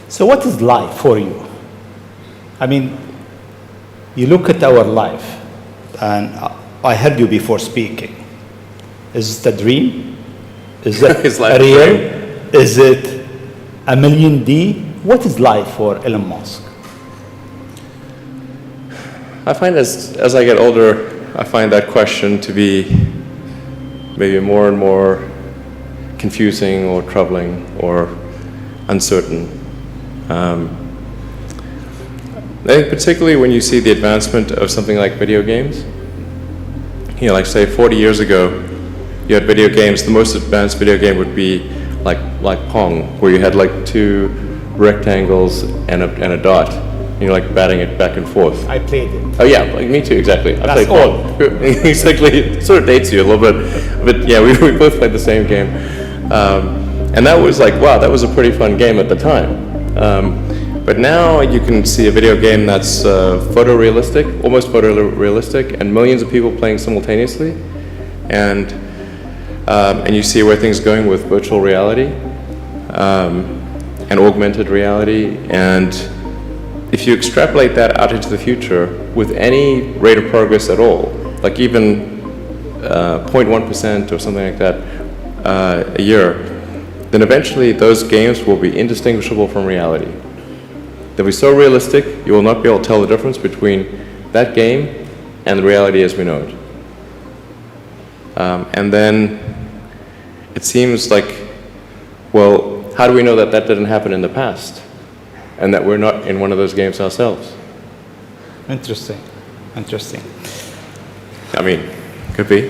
So what is life for you? I mean, you look at our life, and I heard you before speaking. Is it a dream? Is it Is life real? a dream? Is it a million D? What is life for Elon Musk? I find as I get older, I find that question to be maybe more and more confusing or troubling or uncertain. I think particularly when you see the advancement of something like video games. You know, like say 40 years ago, you had video games. The most advanced video game would be like Pong, where you had like two rectangles and a dot. And you're like batting it back and forth. I played it. Oh yeah, like me too, exactly. I That's played Pong. Exactly, it sort of dates you a little bit, but yeah, we both played the same game. And that was like, wow, that was a pretty fun game at the time. But now you can see a video game that's photorealistic, almost photorealistic, and millions of people playing simultaneously. And you see where things are going with virtual reality and augmented reality. And if you extrapolate that out into the future with any rate of progress at all, like even 0.1% or something like that a year, then eventually those games will be indistinguishable from reality. They'll be so realistic, you will not be able to tell the difference between that game and the reality as we know it. And then it seems like, well, how do we know that that didn't happen in the past and that we're not in one of those games ourselves? Interesting. Interesting. I mean, could be.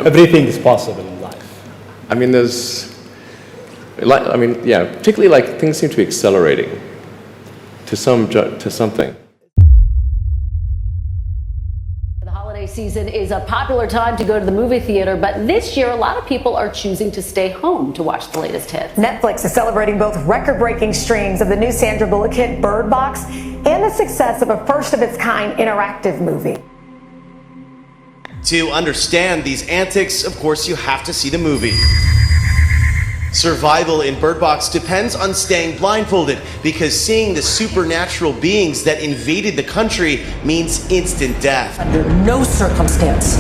Everything is possible in life. I mean, yeah, particularly like things seem to be accelerating to something. The holiday season is a popular time to go to the movie theater, but this year a lot of people are choosing to stay home to watch the latest hits. Netflix is celebrating both record-breaking streams of the new Sandra Bullock hit Bird Box and the success of a first-of-its-kind interactive movie. To understand these antics, of course, you have to see the movie. Survival in Bird Box depends on staying blindfolded because seeing the supernatural beings that invaded the country means instant death. Under no circumstance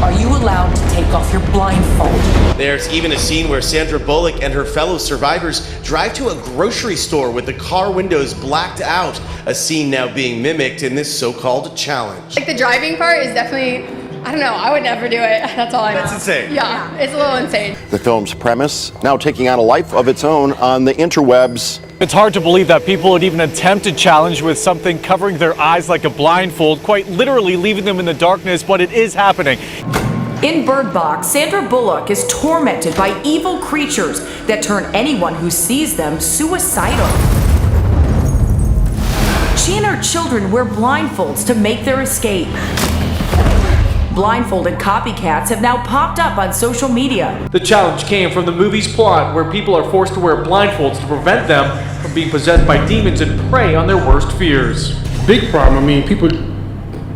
are you allowed to take off your blindfold. There's even a scene where Sandra Bullock and her fellow survivors drive to a grocery store with the car windows blacked out, a scene now being mimicked in this so-called challenge. Like the driving part is definitely, I don't know, I would never do it. That's all I know. That's insane. Yeah, it's a little insane. The film's premise now taking on a life of its own on the interwebs. It's hard to believe that people would even attempt a challenge with something covering their eyes like a blindfold, quite literally leaving them in the darkness, but it is happening. In Bird Box, Sandra Bullock is tormented by evil creatures that turn anyone who sees them suicidal. She and her children wear blindfolds to make their escape. Blindfolded copycats have now popped up on social media. The challenge came from the movie's plot, where people are forced to wear blindfolds to prevent them from being possessed by demons and prey on their worst fears. Big problem. I mean, people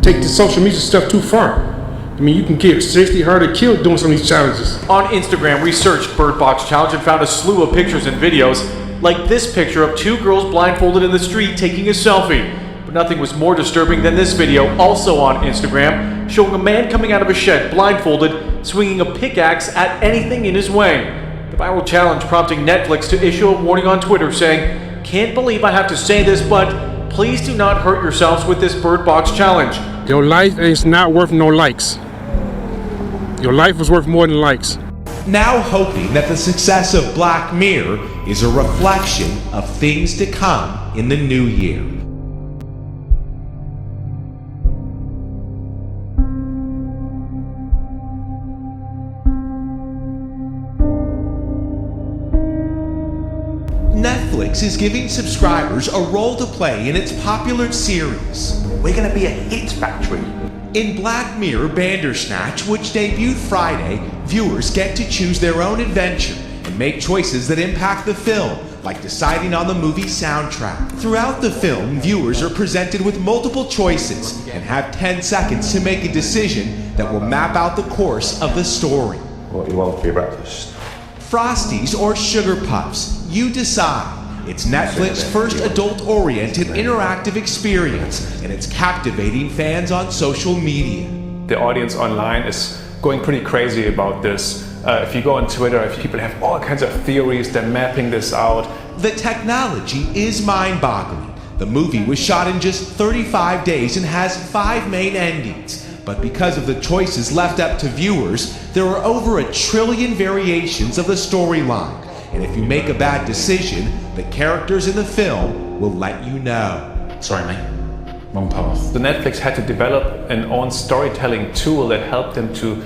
take the social media stuff too far. I mean, you can get seriously hurt or killed doing some of these challenges. On Instagram, we searched Bird Box Challenge and found a slew of pictures and videos, like this picture of two girls blindfolded in the street taking a selfie. But nothing was more disturbing than this video, also on Instagram, showing a man coming out of a shed blindfolded, swinging a pickaxe at anything in his way. The viral challenge prompting Netflix to issue a warning on Twitter saying, "Can't believe I have to say this, but please do not hurt yourselves with this Bird Box Challenge. Your life is not worth no likes. Your life is worth more than likes." Now hoping that the success of Black Mirror is a reflection of things to come in the new year. Netflix is giving subscribers a role to play in its popular series. We're gonna be a hit factory. In Black Mirror Bandersnatch, which debuted Friday, viewers get to choose their own adventure and make choices that impact the film, like deciding on the movie's soundtrack. Throughout the film, viewers are presented with multiple choices and have 10 seconds to make a decision that will map out the course of the story. What do you want for your breakfast? Frosties or Sugar Puffs, you decide. It's Netflix's first adult-oriented interactive experience, and it's captivating fans on social media. The audience online is going pretty crazy about this. If you go on Twitter, people have all kinds of theories, they're mapping this out. The technology is mind-boggling. The movie was shot in just 35 days and has 5 main endings. But because of the choices left up to viewers, there are over 1 trillion variations of the storyline. And if you make a bad decision, the characters in the film will let you know. Sorry, mate. Wrong path. The Netflix had to develop an own storytelling tool that helped them to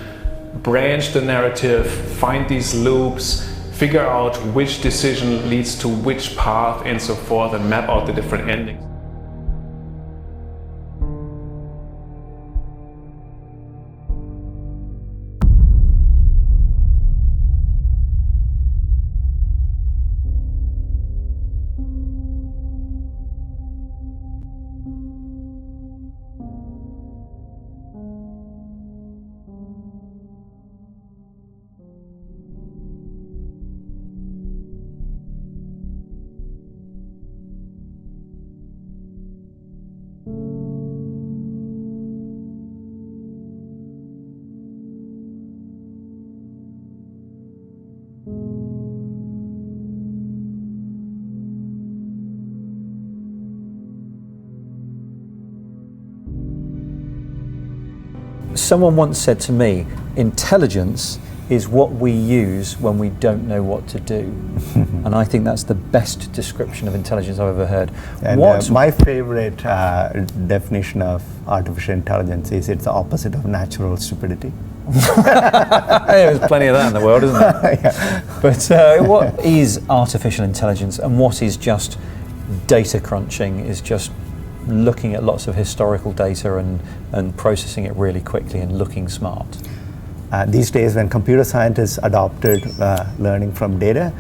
branch the narrative, find these loops, figure out which decision leads to which path and so forth, and map out the different endings. Someone once said to me, intelligence is what we use when we don't know what to do. And I think that's the best description of intelligence I've ever heard. And my favorite definition of artificial intelligence is it's the opposite of natural stupidity. There's plenty of that in the world, isn't there? Yeah. But what is artificial intelligence and what is just data crunching is just looking at lots of historical data and processing it really quickly and looking smart. These days, when computer scientists adopted learning from data,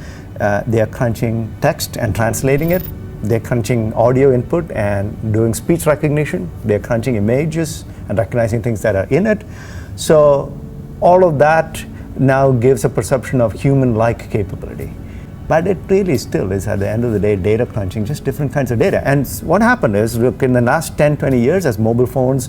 they are crunching text and translating it. They're crunching audio input and doing speech recognition. They're crunching images and recognizing things that are in it. So all of that now gives a perception of human-like capability. But it really still is, at the end of the day, data crunching, just different kinds of data. And what happened is, look, in the last 10, 20 years, as mobile phones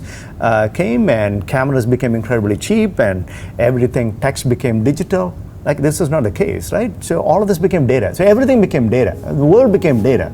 came and cameras became incredibly cheap and everything, text became digital, like this is not the case, right? So all of this became data. So everything became data. The world became data.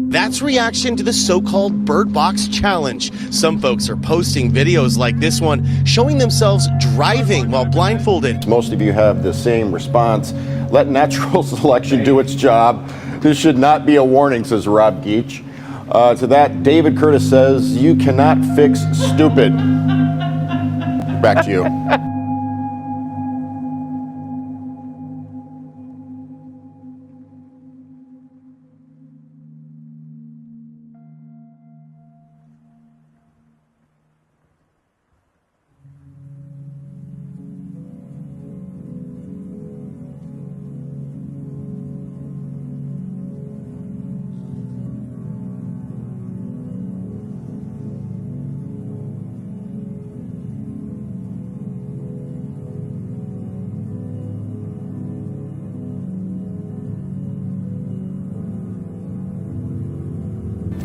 That's reaction to the so-called Bird Box Challenge. Some folks are posting videos like this one, showing themselves driving while blindfolded. Most of you have the same response. Let natural selection do its job. This should not be a warning, says Rob Geach. To that, David Curtis says, you cannot fix stupid. Back to you.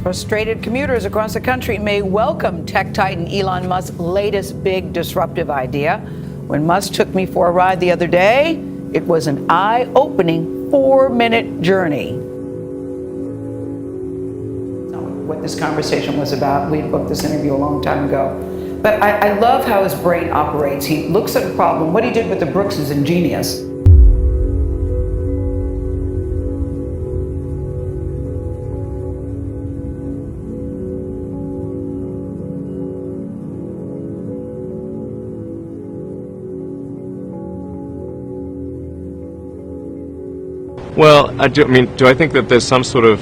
Frustrated commuters across the country may welcome tech titan Elon Musk's latest big disruptive idea. When Musk took me for a ride the other day, it was an eye-opening 4-minute journey. What this conversation was about, we booked this interview a long time ago. But I love how his brain operates. He looks at a problem. What he did with the Brooks is ingenious. Well, do I think that there's some sort of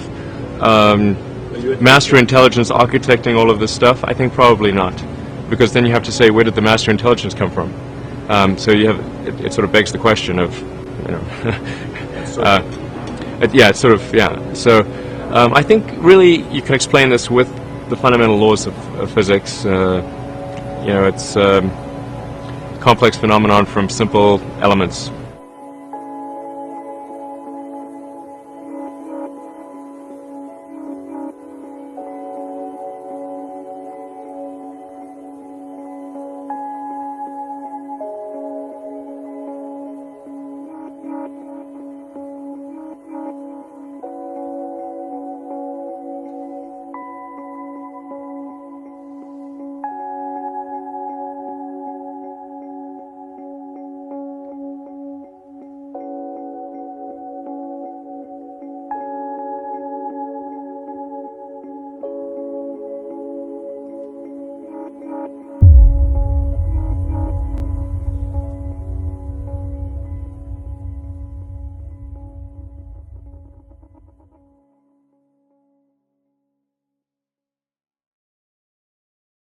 master intelligence architecting all of this stuff? I think probably not, because then you have to say, where did the master intelligence come from? So you have it sort of begs the question of, you know, So I think really you can explain this with the fundamental laws of physics. You know, it's complex phenomenon from simple elements.